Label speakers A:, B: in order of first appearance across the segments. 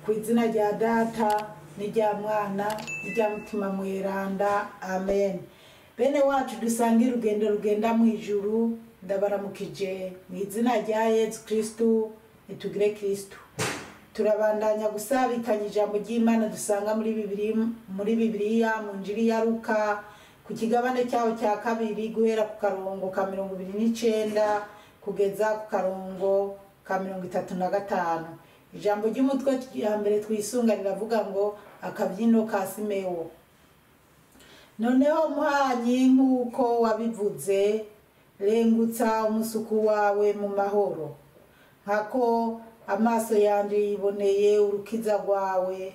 A: ku izina rya data n'irya mwana n'irya mutima mweranda amen. Bene wacu dusangira urugendo rugenda mu ijuru, ndabaramukije mu izina rya Yesu Kristo, nitugire Kristo. Turabandanya gusabikanya ijambo ry'Imana dusanga muri Bibiliya mu Njiri ya Luka ku kigabane cyaho cya kabiri guhera ku karongo ka 29 kugeza ku karongo ka 35. Ijambo ry'umutwe ya mbere twisunga riravuga ngo akabyino ka Simewo. Noneho muhanyi nk'uko wabivuze, rengutsa umusuku wawe mu mahoro, nkako amaso yanje yiboneye urukiza rwawe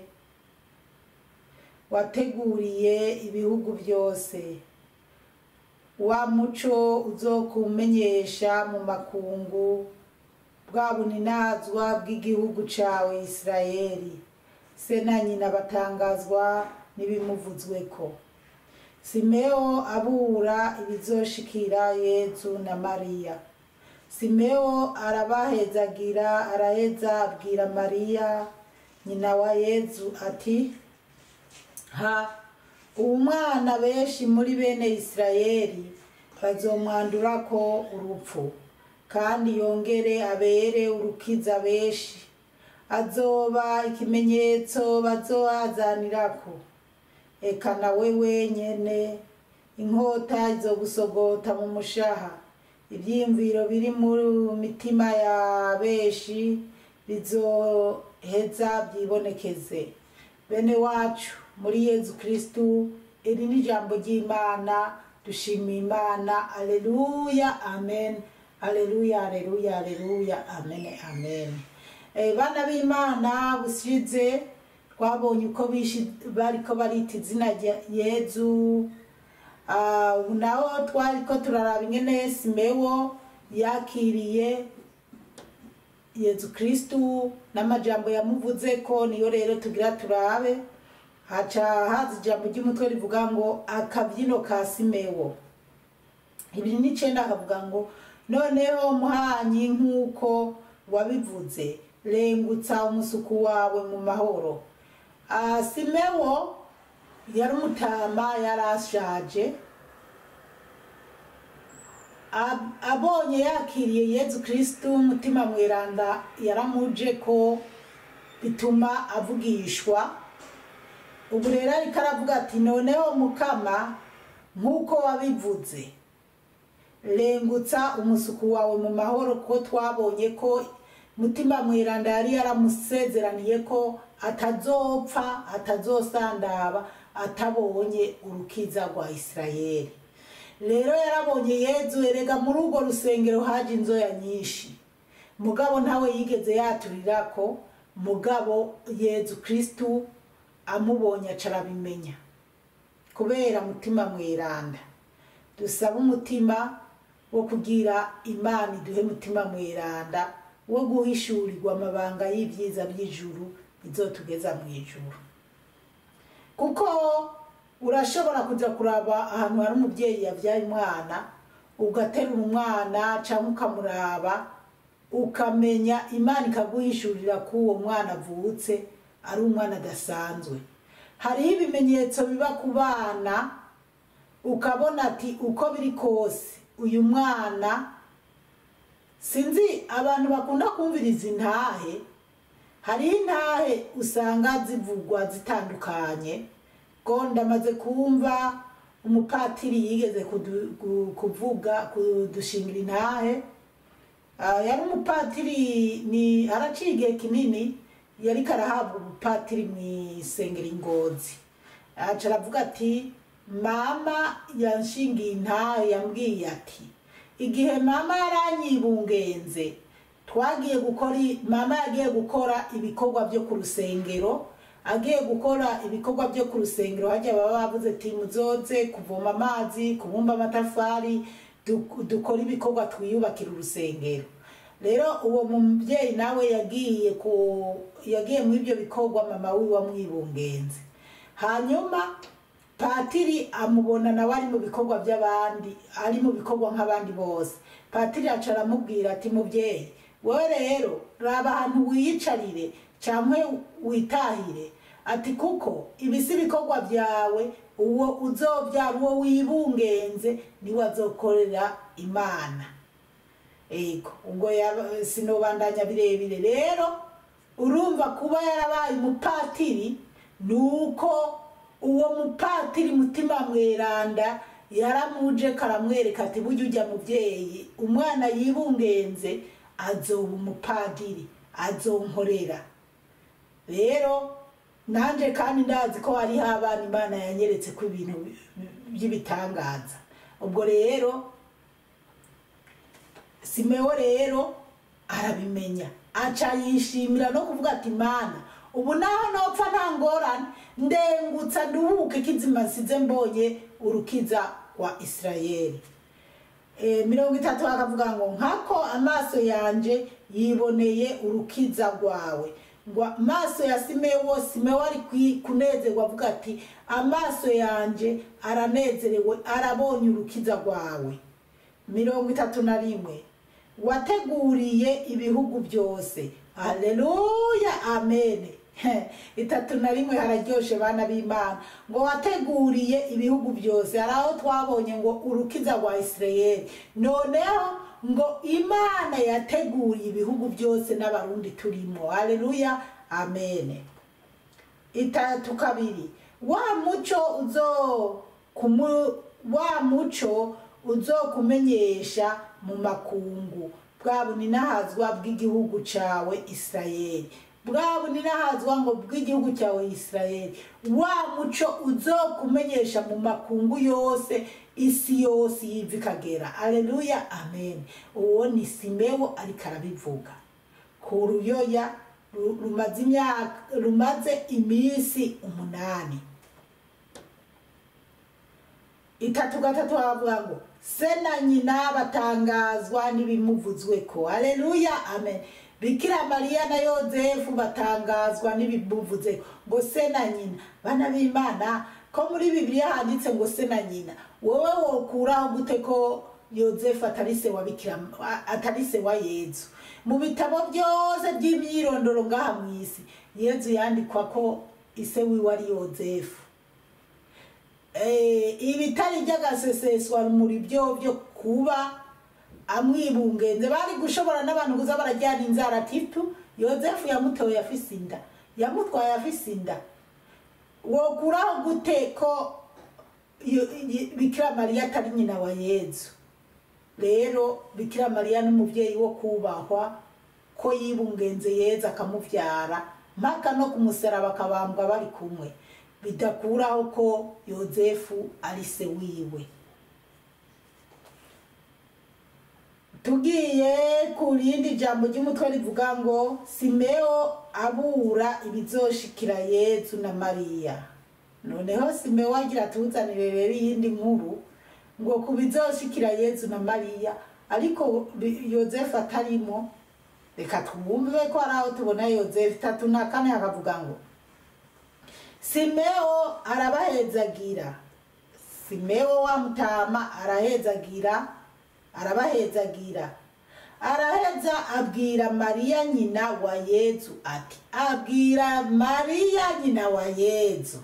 A: wateguriye ibihugu byose. Wa muco uzokumenyesha mu makungu, bwa buninazwa bw'igihugu cawe Israeli. Se na nyina batangazwa n'ibimuvuzweko. Simeo abura ibizoshikira Yezu na Mariya. Simeo arabahezagira, araheza abwira Mariya nyina wa Yezu ati, umwana benshi muri bene Israeli bazomwandurako urupfu, kandi yongere abere urukiza benshi. Azoba ikimenyetso bazoazanirako. Eka nawe wenyene inkota izogusogota mu mushaha. Ivyiyumviro biri mu mitima ya benshi bizoheza byibonekeze. Bene wacu muri Yesu Kristo, iri ni ijambo ry'Imana, dushimiye Imana. Alleluia, amen. Alleluia, alleluia, alleluia, amen, amen. Bana b'Imana, bushize twabonye uko bariko barita izina rya Yezu. Naho twariko turaraba ingene Simewo yakiriye Yesu Kristo n'amajambo yamuvuze ko, niyo rero tugira turabe. Haca haza ijambo ry'umutwe rivuga ngo akabyino ka Simewo. 29 akavuga ngo noneho muhanyi nk'uko wabivuze, rengutsa umusuku wawe mu mahoro. Simewo yari umutama, yarashaje. Abonye yakiriye Yesu Kristo, umutima mweranda yaramuje ko bituma avugishwa. Ubu rero ariko aravuga ati, noneho mukama nk'uko wabivuze, rengutsa umusuku wawe mu mahoro, ko twabonye ko mutima mweranda yari yaramusezeraniye ko atazopfa, atazosandaba atabonye urukiza rwa Israeli. Rero yarabonye Yezu. Erega muri urwo rusengero haje inzoya nyinshi, mugabo ntawe yigeze yaturirako. Mugabo Yesu Kristo amubonye acarabimenya kubera mutima mweranda. Dusaba umutima wo kugira Imana iduhe mutima mweranda wo guhishurirwa amabanga y'ivyiza by'ijuru bizotugeza mu ijuru. Kuko urashobora kuja kuraba ahantu hari umuvyeyi yavyaye umwana, ugaterura umwana cyangwa ukamuraba, ukamenya Imana ikaguhishurira ko uwo mwana avutse ari umwana adasanzwe. Hariho ibimenyetso biba ku bana, ukabona ati uko biri kose uyu mwana, sinzi abantu bakunda kumviriza intahe, hariho intahe usanga zivugwa zitandukanye. Ko ndamaze kumva umupatiri yigeze kudushingira intahe. Yari umupatiri, ni araciye kinini, yari karahabwa ubupatiri mu isengero Ngozi. Aca aravuga ati, mama yanshingiye intahe, yambwiye ati, igihe mama yaranyibungenze twagiye gukora, mama yagiye gukora ibikorwa byo ku rusengero. Agiye gukora ibikorwa byo ku rusengero, hajya baba bavuze ati muzoze kuvoma amazi, kubumba amatafari, dukora ibikorwa twiyubakira urusengero. Rero uwo mubyeyi nawe yagiye mu ibyo bikorwa mama wiwe amwibungenze. Hanyuma patiri amubona nawe ari mu bikorwa by'abandi, ari mu bikorwa nk'abandi bose. Patiri aca aramubwira ati, mubyeyi wowe rero raba ahantu wiyicarire, cyangwa witahire ati kuko ibisi bikorwa byawe uwo uzobyara uwo wibungenze niwe azokorera Imana. Ego ubwo sinobandanya birebire rero urumva kuba yarabaye umupatiri nuko uwo mupatiri Mutima Mweranda yaramuje karamwereka ati burya ujya muvyeyi umwana yibungenze azoba umupadiri azonkorera. Rero nanje kandi ndazi ko ari abana Imana yanyeretse ko ibintu by'ibitangaza. Ubwo rero Simeo rero arabimenya aca yishimira no kuvuga ati Imana ubu naho nopfa ntangorane ndengutsa nduhuke kizima nsize mbonye urukiza wa Isirayeli. 30 akavuga ngo nkako amaso yanje yiboneye urukiza rwawe. Ngo maso ya Simeo ari kunezerwa avuga ati amaso yanje aranezerewe arabonye urukiza rwawe. 31 wateguriye ibihugu byose. Haleluya amen. 31 hararyoshe bana b'Imana ngo wateguriye ibihugu byose. Araho twabonye ngo urukiza rwa Isirayeli, noneho ngo Imana yateguriye ibihugu byose n'abarundi turimo. Haleluya amen. 32 wa muco uzokumenyesha mu makungu bwabuni nahazwa bw'igihugu cawe Isirayeli. Bwabuni nahazwa ngo bw'igihugu cyawe Isirayeli, wa muco uzokumenyesha mu makungu yose, isi yose yivikagera. Haleluya amen. Uwo ni Simeo ariko arabivuga ku ruyoya rumaze iminsi 8. 33 avuga ngo se na nyina batangazwa n'ibimuvuzweko. Haleluya amen. Bikira Mariya na Yozefu batangazwa n'ibimuvuzeko ngo se na nyina. Bana b'Imana ko muri Bibiliya handitse ngo se na nyina, wowe wokuraho gute ko Yozefu atari se wa Yezu? Mu bitabo byose by'imyirondoro ngaha mwisi Yezu yandikwa ko ise wiwe ari Yozefu. Ibitari by'agaseseswa muri byo kuba amwibungenze bari gushobora n'abantu kuza barajyana inzara titu. Yozefu yamutoye afise inda, yamutwaye afise inda. Wokuraho gute ko Bikira Mariya atari nyina wa Yezu? Rero Bikira Mariya n'umuvyeyi wo kubahwa ko yibungenze Yezu akamuvyara mpaka no kumusaraba akabambwa bari kumwe, bidakuraho ko Yozefu ari se wiwe. Tugiye kurindi jambo ry'umutwe rivuga ngo Simeo abura ibizoshikira Yezu na Mariya. Noneho Simeo agira tuzanire rero yindi nkuru ngo kubizoshikira Yezu na Mariya ariko Yozefu atarimo. Reka twumve ko araho tubona Yozefu. 34 akavuga ngo Simeo arabahezagira. Simeo wa Mutama arabahezagira. Araheza abwira Mariya nyina wa Yezu ati, abwira Mariya nyina wa Yezu,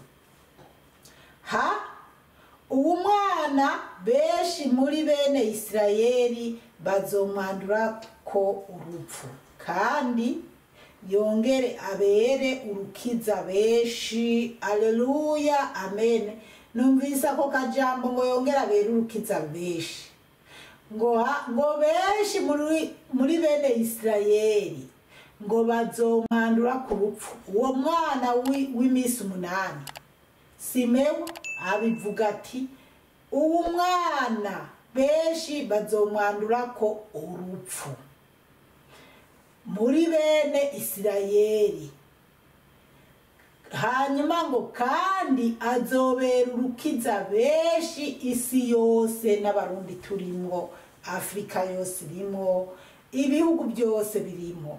A: uwo mwana benshi muri bene Isirayeli bazomwandura ko urupfu, kandi yongere abere urukiza benshi. Haleluya amen. Numvise ako kajambo ngo yongere abere urukiza benshi, ngo benshi muri bene Isirayeli ngo bazomwandura ku rupfu. Uwo mwana w'imisi 8. Simeo abivuga ati uwo mwana benshi bazomwandura ko urupfu muri bene Isirayeli, hanyuma ngo kandi azobera urukiza benshi isi yose n'abarundi turimo, Afrika yose irimo, ibihugu byose birimo.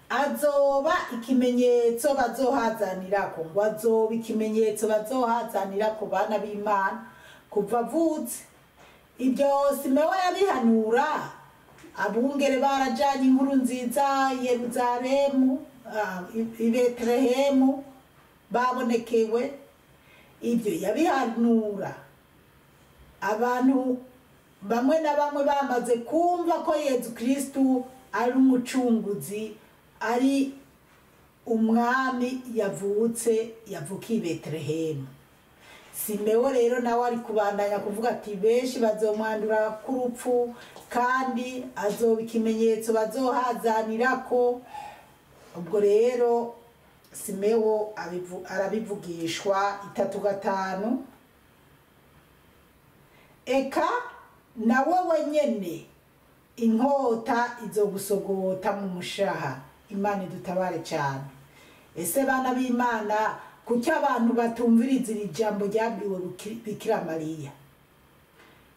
A: Azoba ikimenyetso bazohazanirako, ngo azoba ikimenyetso bazohazanirako bana b'Imana kuva avutse. Ibyo Simeo yabihanura abungere barajanye inkuru nziza Yeruzalemu, i Betelehemu babonekewe. Ibyo yabihanura abantu bamwe na bamwe bamaze kumva ko Yezu Kristu ari umucunguzi, ari umwami yavukiye i Betelehemu. Simewo rero nawe ari kubandanya kuvuga ati benshi bazomwandura k'urupfu kandi azoba ikimenyetso bazohazanirako. Ubwo rero Simewo arabivugishwa 3:5. Eka nawe wenyene inkota izogusogota mu mushaha. Imana idutabare cyane. Ese bana b'Imana, kuki abantu batumviriza iri jambo ryabwiwe Bikira Mariya?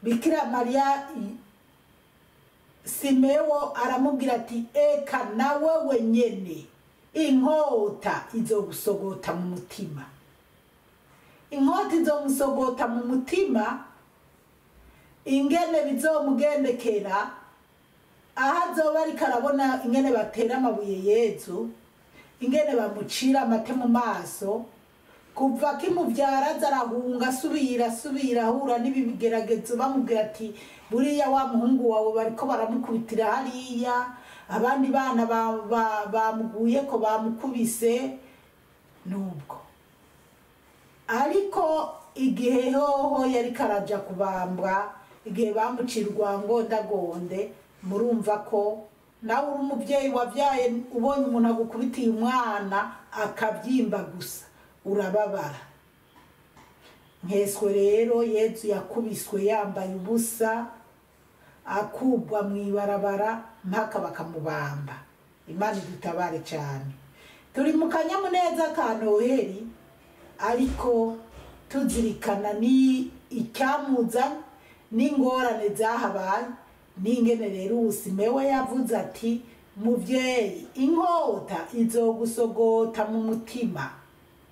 A: Bikira Mariya Simewo aramubwira ati eka nawe wenyene inkota izogusogota mu mutima. Inkota izomusogota mu mutima, ingene bizomugendekera aha azoba ariko arabona ingene batera amabuye Yezu, ingene bamucira amate mu maso, kuva kimuvyara zarahunga asubira ahura n'ibigeragezo bamubwira ati buriya wa muhungu wawe bariko baramukubitira hariya, abandi bana bamuguye ko bamukubise. Nubwo ariko igihe hoho yari karaja kubambwa, igihe bamucirwa ngo ndagonde, murumva ko nawe uri umuvyeyi wavyaye ubonye umuntu agukubitiye umwana akabyimba gusa urababara. Nkeswe rero Yezu yakubiswe yambaye ubusa, akubwa mwibarabara mpaka bakamubamba. Imana idutabare cyane. Turi mu kanyamuneza ka Noheli, ariko tuzirikana ni icyamuza n'ingorane zahabaye, n'ingene rero Simewo yavuze ati muvyeyi inkota izogusogota mu mutima,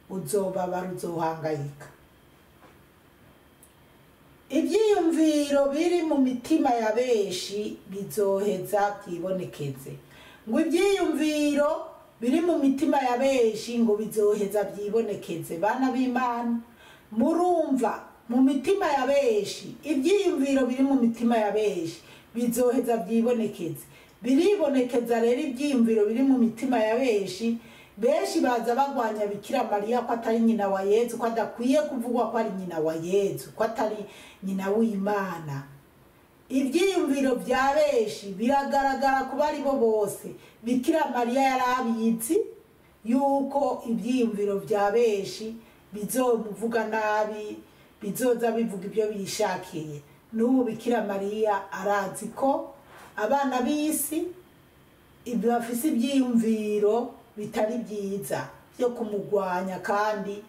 A: uzobabara uzohangayika. Ibyiyumviro biri mu mitima ya benshi bizoheza byibonekeze. Ngo ibyiyumviro biri mu mitima ya benshi ngo bizoheza byibonekeze. Bana b'Imana, murumva mu mitima ya benshi, ibyiyumviro biri mu mitima ya benshi bizoheza byibonekeze. Biribonekeza rero ibyiyumviro biri mu mitima ya benshi baza bagwanya Bikira Mariya ko atari nyina wa Yezu, ko adakwiye kuvugwa ko ari nyina wa Yezu, ko atari nyina w'Imana. Ibyiyumviro bya benshi biragaragara kuba ari bo bose. Bikira Mariya yarabizi yuko ibyiyumviro bya benshi bizomuvuga nabi, bizoza bivuga ibyo bishakiye. N'ubu Bikira Mariya arazi ko abana b'isi bafise ibyiyumviro bitari byiza byo kumugwanya, kandi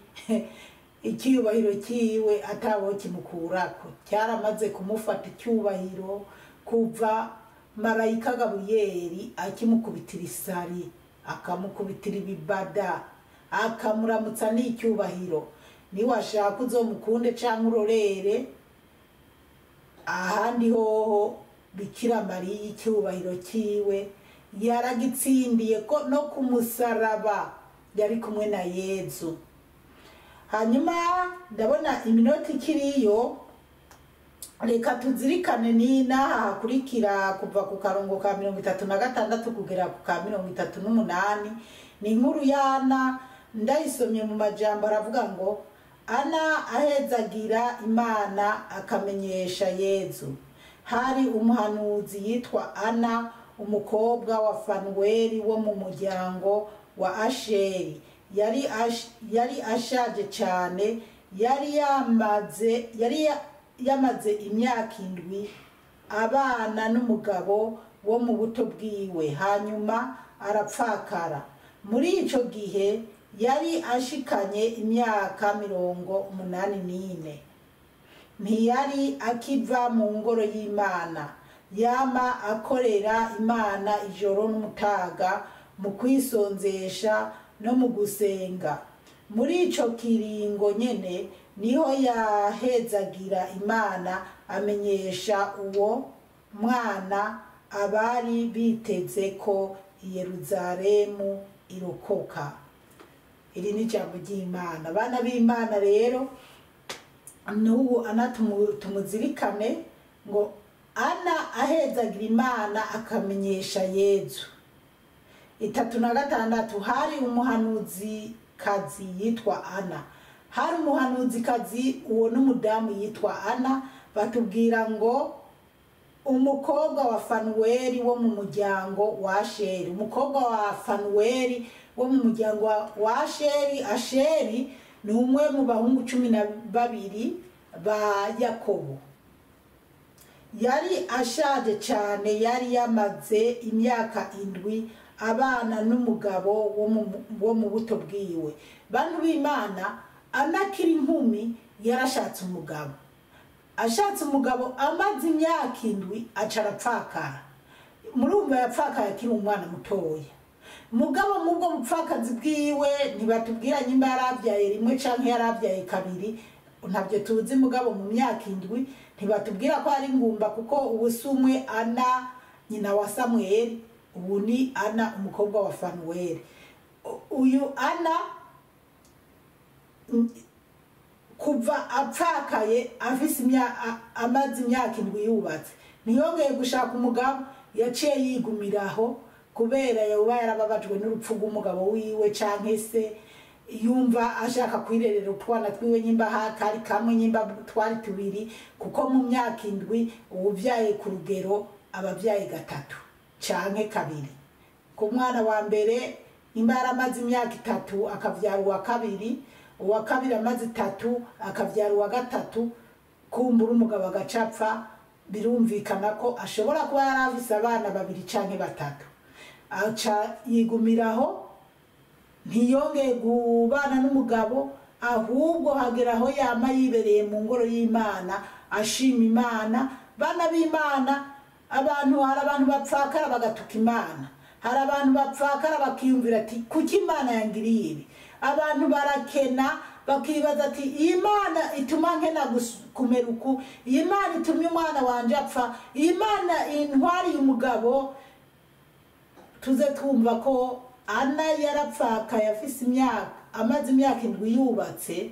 A: icyubahiro kiwe atawo kimukurako. Cyaramaze kumufata icyubahiro kuva marayika Gaburiyeli akimukubitira isari, akamukubitira ibibada, akamuramutsa n'icyubahiro. Niwashaka uzomukunde canke urorere, ahandi hoho Bikira Mariya icyubahiro kiwe yaragitsindiye ko no kumusaraba yari kumwe na Yezu. Hanyuma ndabona iminota ikiriyo, reka tuzirikane nina hakurikira kuva ku karongo ka 36 kugera ku ka 38. Ni inkuru y'Ana, ndayisomye mu majambo aravuga ngo Ana ahezagira Imana akamenyesha Yezu. Hari umuhanuzi yitwa Ana, umukobwa wa Fanuweli wo mu muryango wa Asheri. Yari ashaje cyane, yari yamaze imyaka 7 abana n'umugabo wo mu buto bwiwe, hanyuma arapfakara. Muri ico gihe yari ashikanye imyaka 84. Ntiyari akiva mu ngoro y'Imana, yama akorera Imana ijoro n'umutaga mu kwisonzesha no mu gusenga. Muri ico kiringo nyene niho yahezagira Imana amenyesha uwo mwana abari biteze ko Yeruzalemu irokoka. Iri ni ijambo ry'Imana. Abana b'Imana rero n'ubu Ana tumuzirikane ngo Ana ahezagira Imana akamenyesha Yezu. 36 hari umuhanuzi kazi yitwa Ana. Hari umuhanuzi kazi uwo n'umudamu yitwa Ana. Batubwira ngo umukobwa wa Fanuweli wo mu muryango wa Asheri. Umukobwa wa Fanuweli wo mu muryango wa Asheri. Asheri ni umwe mu bahungu 12 ba Yakobo. Yari ashaje cyane, yari yamaze imyaka 7 abana n'umugabo wo mu buto bwiwe. Bantu b'Imana, anakiri inkumi yarashatse umugabo. Ashatse umugabo amaze imyaka 7 acarapfakara. Murumva yapfakara akiri umwana mutoya. Mugabo mubwo bupfakazi bwiwe ntibatubwira nyimba yaravyaye rimwe canke yaravyaye kabiri, ntabyo tuzi. Mugabo mu myaka 7 ntibatubwira ko ari ngumba, kuko ubusumwe Ana nyina wa Samuel, ubu ni Ana umukobwa wa Fanuweli. Uyu Ana kuva apfakaye afise amazi imyaka 7 yubatse, ntiyongeye gushaka umugabo, yaciye yigumiraho kubera yoba yarababajwe n'urupfu rw'umugabo wiwe, canke se yumva ashaka kwirerera utwana twiwe nyimba hakari kamwe nyimba twari 2, kuko mu myaka 7 ubuvyaye ku rugero abavyaye 3 canke 2. Ku mwana wa mbere nyimba yaramaze imyaka 3 akavyara uwa kabiri, uwa kabiri amaze 3 akavyara uwa gatatu, kumbura umugabo agacapfa. Birumvikana ko ashobora kuba yaravise abana 2 canke 3. Aca yigumiraho, ntiyongeye kubana n'umugabo, ahubwo hageraho yama yibereye mu ngoro y'Imana ashima Imana. Bana b'Imana, hari abantu bapfakara bagatuka Imana, hari abantu bapfakara bakiyumvira ati kuki Imana yangiriye ibi. Abantu barakena bakibaza ati Imana ituma nkena kumera uku, Imana itumye umwana wanje apfa, Imana intwari y'umugabo. Tuze twumva ko Ana yarapfaka yafise amaze imyaka 7 yubatse,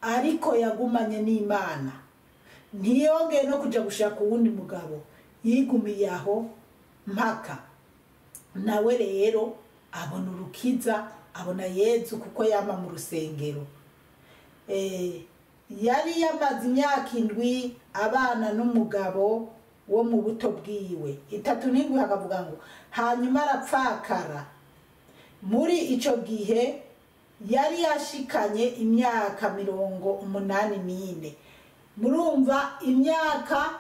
A: ariko yagumanye n'Imana. Ntiyongeye no kuja gushaka uwundi mugabo, yigumiye aho mpaka. Nawe rero abona urukiza, abona Yezu, kuko yama mu rusengero. Yari yamaze imyaka 7 abana n'umugabo wo mu buto bwiwe. 3 hakavuga ngo hanyuma arapfakara. Muri ico gihe yari yashikanye imyaka 84. Murumva imyaka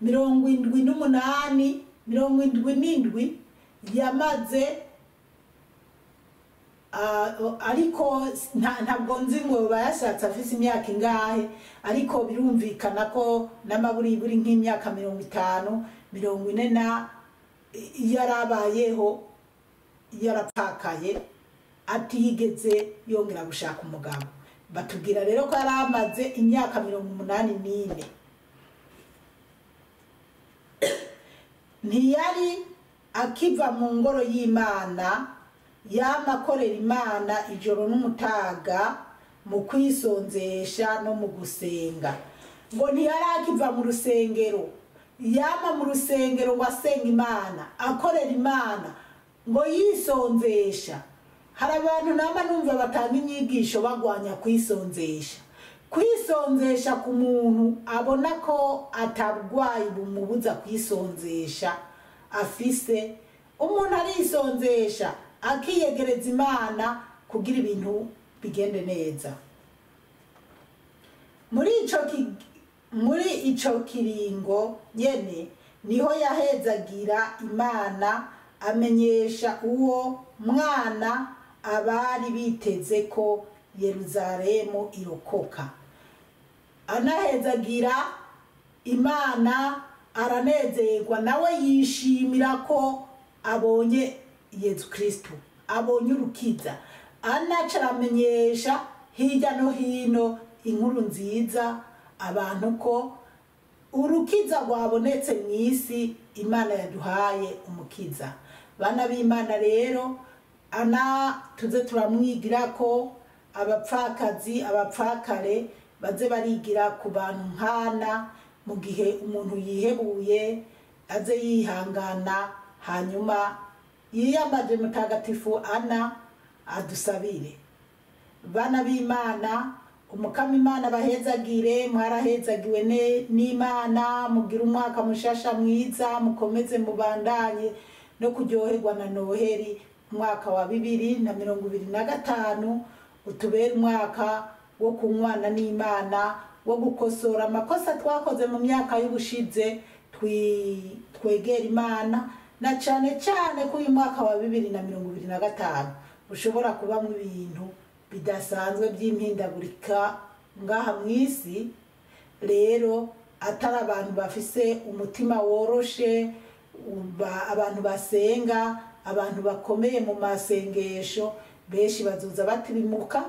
A: 78 yamaze, ariko ntabwo nzi ngo bayashatse afise imyaka ingahe, ariko birumvikana ko n'amaburiburi nk'imyaka 50 40 yarabayeho yarapfakaye atigeze yongera gushaka umugabo. Batubwira rero ko yaramaze imyaka 84. Ntiyari akiva mu ngoro y'Imana, yamakorera Imana ijoro n'umutaga mu kwisonzesha no mu gusenga. Ngo ntiyari akiva mu rusengero, yama mu rusengero ngo asenga Imana, akorera Imana, ngo yisonzesha. Hari abantu nama numva batanga inyigisho bagwanya kwisonzesha. Kwisonzesha ku muntu abona ko atarwaye bumubuza kwisonzesha afise, umuntu arisonzesha akiyegereza Imana kugira ibintu bigende neza. Muri ico kiringo nyene niho yahezagira Imana, amenyesha uwo mwana abari biteze ko Yeruzalemu irokoka. Anahezagira Imana, aranezerwa, nawe yishimira ko abonye Yezu Kristo, abonye urukiza. Anaca aramenyesha hirya no hino inkuru nziza abantu ko urukiza rwabonetse mu isi Imana yaduhaye umukiza. Bana b'Imana rero ana tuze turamwigira ko abapfakazi abapfakare baze barigira ku bantu nkana mu gihe umuntu yihebuye aze yihangana hanyuma yiyamaje mutagatifu Ana adusabire. Bana b'Imana umukama Imana bahezagire, mwarahezagiwe n'Imana, mugira umwaka mushasha mwiza, mukomeze mubandanye no kuryoherwa na Noheri. Umwaka wa 2025 utubere umwaka wo kunywana n'Imana, wo gukosora amakosa twakoze mu myaka y'ubushize, twegera Imana, na cyane cyane ko uyu mwaka wa 2025 ushobora kubamo ibintu bidasanzwe by'impindagurika ngaha mu isi. Rero atari abantu bafise umutima woroshe, abantu basenga, abantu bakomeye mu masengesho, benshi bazoza batirimuka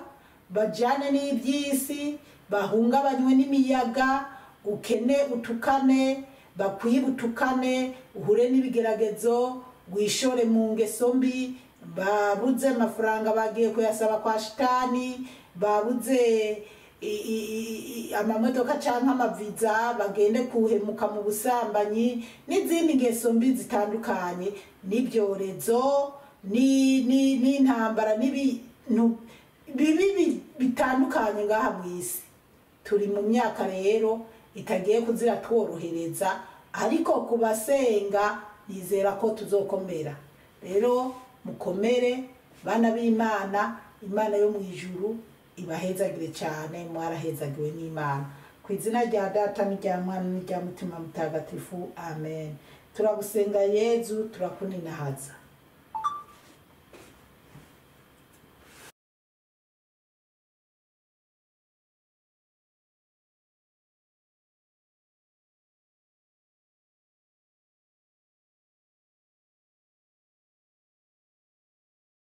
A: bajane n'ibyisi, bahungabanywe n'imiyaga, ukene utukane, bakwibutukane, uhure n'ibigeragezo, wishore mu ngeso mbi, babuze amafaranga bagiye kuyasaba kwa shitani, babuze amamodoka canke amaviza bagende kuhemuka mu busambanyi n'izindi ngeso mbi zitandukanye, n'ibyorezo n'intambara n'ibintu bibi bitandukanye ngaha mu isi. Turi mu myaka rero itagiye kuzira tworohereza, ariko kubasenga nizera ko tuzokomera. Rero mukomere bana b'Imana, Imana yo mu ijuru ibahezagire cyane, mwarahezagiwe n'Imana. Ku izina rya Data n'irya Mwana n'irya Mutima Mutagatifu, amen. Turagusenga Yezu, turakuninahaza.